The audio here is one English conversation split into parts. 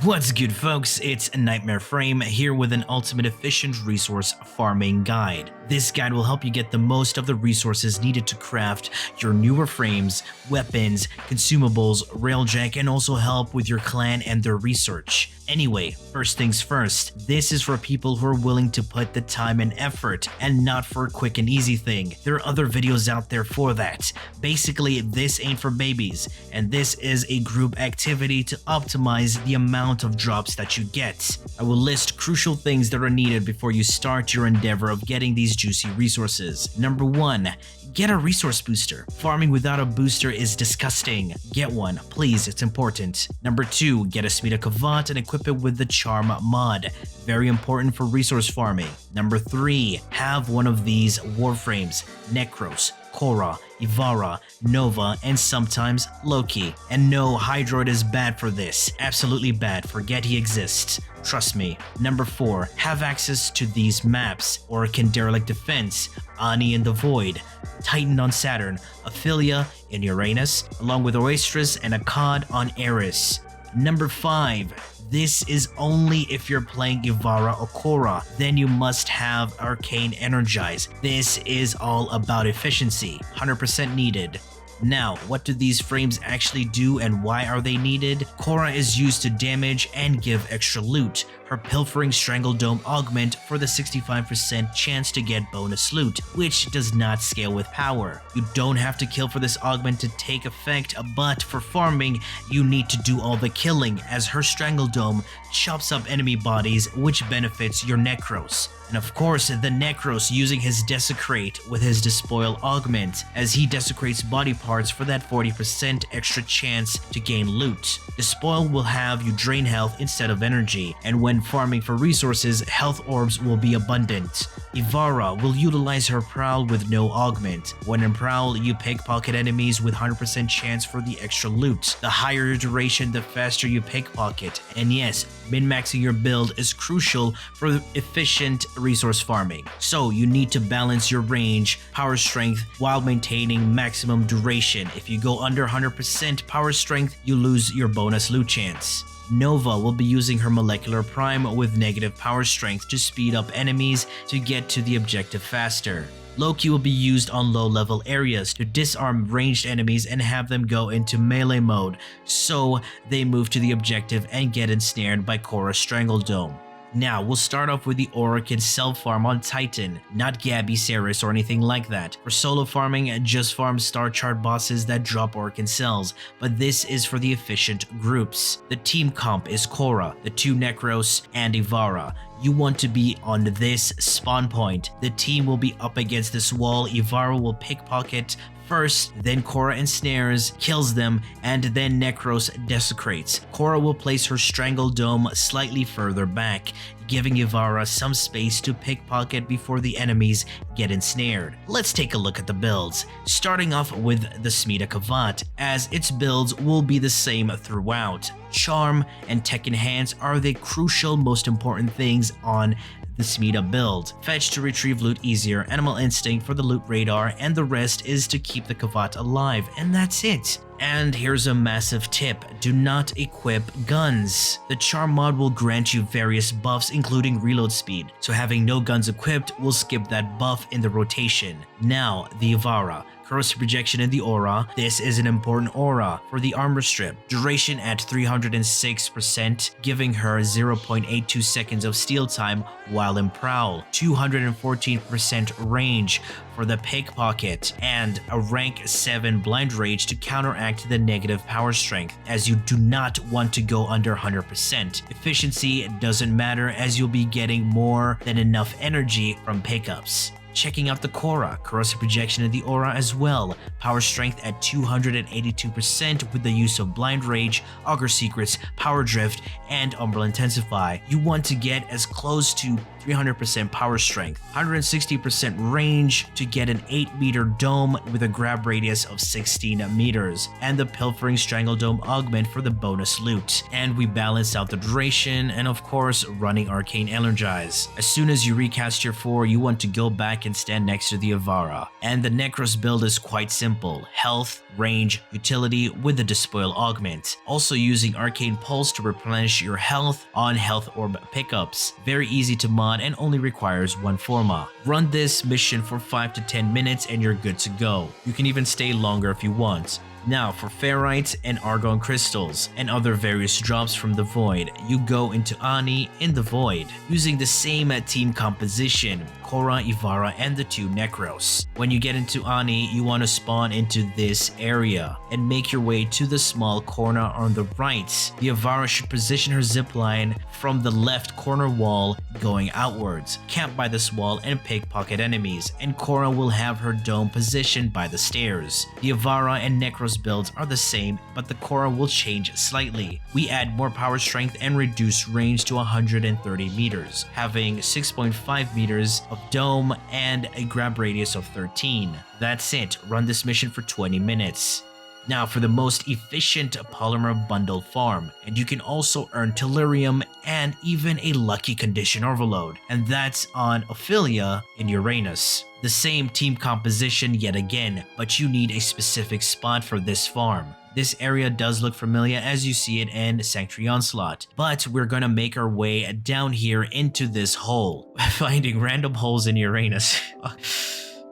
What's good, folks? It's Nightmare Frame here with an ultimate efficient resource farming guide. This guide will help you get the most of the resources needed to craft your newer frames, weapons, consumables, railjack, and also help with your clan and their research. Anyway, first things first, this is for people who are willing to put the time and effort and not for a quick and easy thing. There are other videos out there for that. Basically, this ain't for babies, and this is a group activity to optimize the amount of drops that you get. I will list crucial things that are needed before you start your endeavor of getting these juicy resources. Number 1. Get a resource booster. Farming without a booster is disgusting. Get one, please, it's important. Number 2. Get a Smita Kavat and equip it with the Charm mod. Very important for resource farming. Number 3. Have one of these Warframes, Necros, Korra, Ivara, Nova, and sometimes Loki. And no, Hydroid is bad for this. Absolutely bad. Forget he exists. Trust me. Number 4. Have access to these maps: Oricon Derelict Defense, Ani in the Void, Titan on Saturn, Ophelia in Uranus, along with Oasis and Akkad on Eris. Number 5. This is only if you're playing Ivara or Korra, then you must have Arcane Energize. This is all about efficiency, 100% needed. Now, what do these frames actually do and why are they needed? Korra is used to damage and give extra loot. Her Pilfering Strangle Dome augment for the 65% chance to get bonus loot, which does not scale with power. You don't have to kill for this augment to take effect, but for farming, you need to do all the killing, as her Strangle Dome chops up enemy bodies, which benefits your Necros. And of course, the Necros using his Desecrate with his Despoil augment, as he desecrates body parts for that 40% extra chance to gain loot. Despoil will have you drain health instead of energy, and when farming for resources, health orbs will be abundant. Ivara will utilize her Prowl with no augment. When in Prowl, you pickpocket enemies with 100% chance for the extra loot. The higher your duration, the faster you pickpocket. And yes, min-maxing your build is crucial for efficient resource farming. So you need to balance your range, power strength, while maintaining maximum duration. If you go under 100% power strength, you lose your bonus loot chance. Nova will be using her Molecular Prime with negative power strength to speed up enemies to get to the objective faster. Loki will be used on low-level areas to disarm ranged enemies and have them go into melee mode, so they move to the objective and get ensnared by Korra's Strangle Dome. Now, we'll start off with the Oricon self-farm on Titan, not Gabby, Ceres, or anything like that. For solo farming, just farm star chart bosses that drop Oricon cells, but this is for the efficient groups. The team comp is Korra, the 2 Necros, and Ivara. You want to be on this spawn point. The team will be up against this wall. Ivara will pickpocket first, then Korra ensnares, kills them, and then Necros desecrates. Korra will place her Strangle Dome slightly further back, giving Ivara some space to pickpocket before the enemies get ensnared. Let's take a look at the builds, starting off with the Smita Kavat, as its builds will be the same throughout. Charm and Tech Enhance are the crucial, most important things on the Smita build. Fetch to retrieve loot easier, Animal Instinct for the loot radar, and the rest is to keep the Kavat alive, and that's it. And here's a massive tip: do not equip guns. The Charm mod will grant you various buffs including reload speed, so having no guns equipped will skip that buff in the rotation. Now, the Ivara. Corrosive Projection in the aura. This is an important aura for the armor strip. Duration at 306%, giving her 0.82 seconds of steal time while in Prowl. 214% range for the pickpocket, and a rank 7 blind rage to counteract the negative power strength, as you do not want to go under 100%. Efficiency doesn't matter, as you'll be getting more than enough energy from pickups. Checking out the Korra, Corrosive Projection in the aura as well. Power strength at 282% with the use of Blind Rage, Augur Secrets, Power Drift, and Umbral Intensify. You want to get as close to 300% power strength, 160% range to get an 8-meter dome with a grab radius of 16 meters, and the Pilfering Strangle Dome augment for the bonus loot. And we balance out the duration and of course running Arcane Energize. As soon as you recast your 4, you want to go back and stand next to the Avara. And the Necros build is quite simple: health, range, utility with the Despoil augment. Also using Arcane Pulse to replenish your health on health orb pickups. Very easy to mod and only requires 1 forma. Run this mission for 5 to 10 minutes and you're good to go. You can even stay longer if you want. Now for Ferrite and Argon crystals and other various drops from the Void, you go into Ani in the Void, using the same team composition: Korra, Ivara, and the 2 Necros. When you get into Ani, you want to spawn into this area and make your way to the small corner on the right. The Ivara should position her zipline from the left corner wall going outwards, camp by this wall and pickpocket enemies, and Korra will have her dome positioned by the stairs. The Ivara and Necros builds are the same, but the Korra will change slightly. We add more power strength and reduce range to 130 meters, having 6.5 meters of dome and a grab radius of 13. That's it. Run this mission for 20 minutes. Now for the most efficient Polymer Bundle farm, and you can also earn Tellurium and even a lucky condition overload, and that's on Ophelia in Uranus. The same team composition yet again, but you need a specific spot for this farm. This area does look familiar as you see it in Sanctuary Onslaught, but we're gonna make our way down here into this hole, finding random holes in Uranus.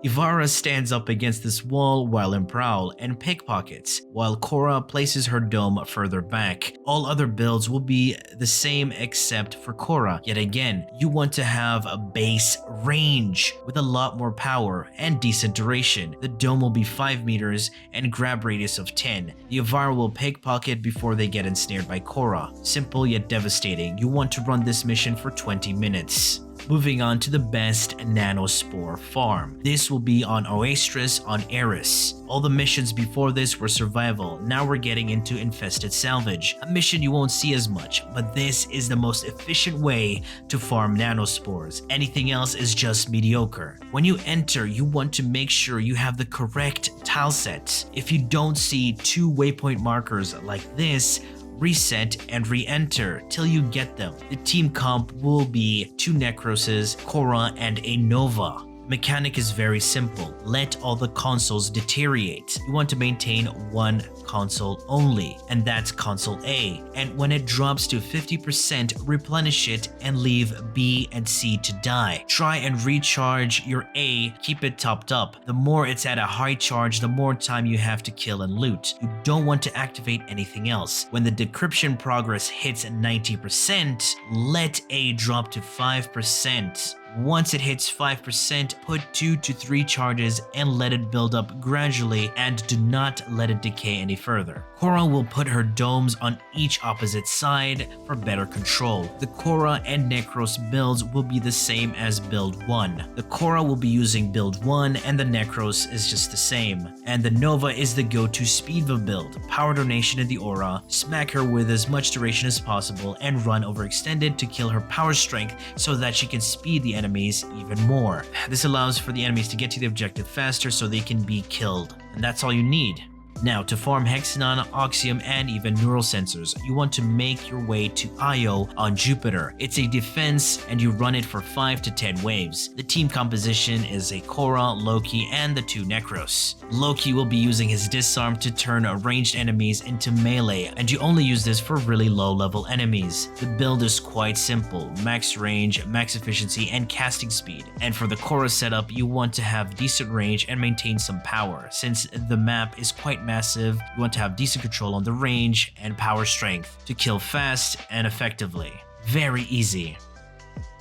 Ivara stands up against this wall while in Prowl and pickpockets, while Korra places her dome further back. All other builds will be the same except for Korra. Yet again, you want to have a base range with a lot more power and decent duration. The dome will be 5 meters and grab radius of 10. The Ivara will pickpocket before they get ensnared by Korra. Simple yet devastating. You want to run this mission for 20 minutes. Moving on to the best nanospore farm. This will be on Oasis on Eris. All the missions before this were survival. Now we're getting into Infested Salvage, a mission you won't see as much, but this is the most efficient way to farm nanospores. Anything else is just mediocre. When you enter, you want to make sure you have the correct tile sets. If you don't see 2 waypoint markers like this, reset and re-enter till you get them. The team comp will be 2 Necroses, Korra, and a Nova. Mechanic is very simple. Let all the consoles deteriorate. You want to maintain 1 console only, and that's console A. And when it drops to 50%, replenish it and leave B and C to die. Try and recharge your A, keep it topped up. The more it's at a high charge, the more time you have to kill and loot. You don't want to activate anything else. When the decryption progress hits 90%, let A drop to 5%. Once it hits 5%, put 2 to 3 charges and let it build up gradually, and do not let it decay any further. Korra will put her domes on each opposite side for better control. The Korra and Necros builds will be the same as build 1. The Korra will be using build 1 and the Necros is just the same. And the Nova is the go-to Speedva build. Power donation in the aura, smack her with as much duration as possible, and run overextended to kill her power strength so that she can speed the enemies even more. This allows for the enemies to get to the objective faster so they can be killed. And that's all you need. Now, to farm Hexanon, Oxium, and even Neural Sensors, you want to make your way to Io on Jupiter. It's a defense, and you run it for 5 to 10 waves. The team composition is a Korra, Loki, and the 2 Necros. Loki will be using his Disarm to turn ranged enemies into melee, and you only use this for really low-level enemies. The build is quite simple: max range, max efficiency, and casting speed. And for the Korra setup, you want to have decent range and maintain some power. Since the map is quite massive, you want to have decent control on the range and power strength to kill fast and effectively. Very easy.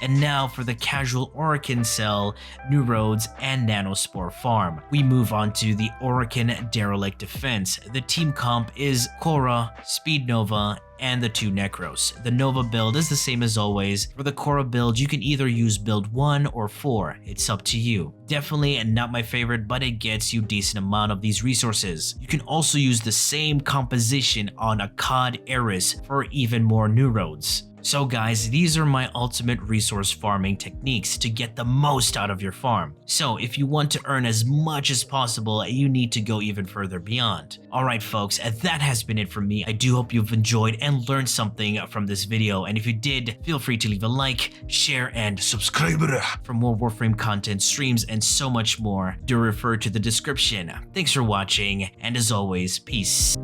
And now for the casual Oricon cell, New Roads, and Nanospore farm. We move on to the Oricon Derelict defense. The team comp is Korra, Speed Nova, and the 2 Necros. The Nova build is the same as always. For the Korra build, you can either use build 1 or 4. It's up to you. Definitely not my favorite, but it gets you decent amount of these resources. You can also use the same composition on Akkad Eris for even more New Roads. So guys, these are my ultimate resource farming techniques to get the most out of your farm. So if you want to earn as much as possible, you need to go even further beyond. Alright folks, that has been it from me. I do hope you've enjoyed and learned something from this video, and if you did, feel free to leave a like, share, and subscribe for more Warframe content, streams, and so much more. Do refer to the description. Thanks for watching, and as always, peace.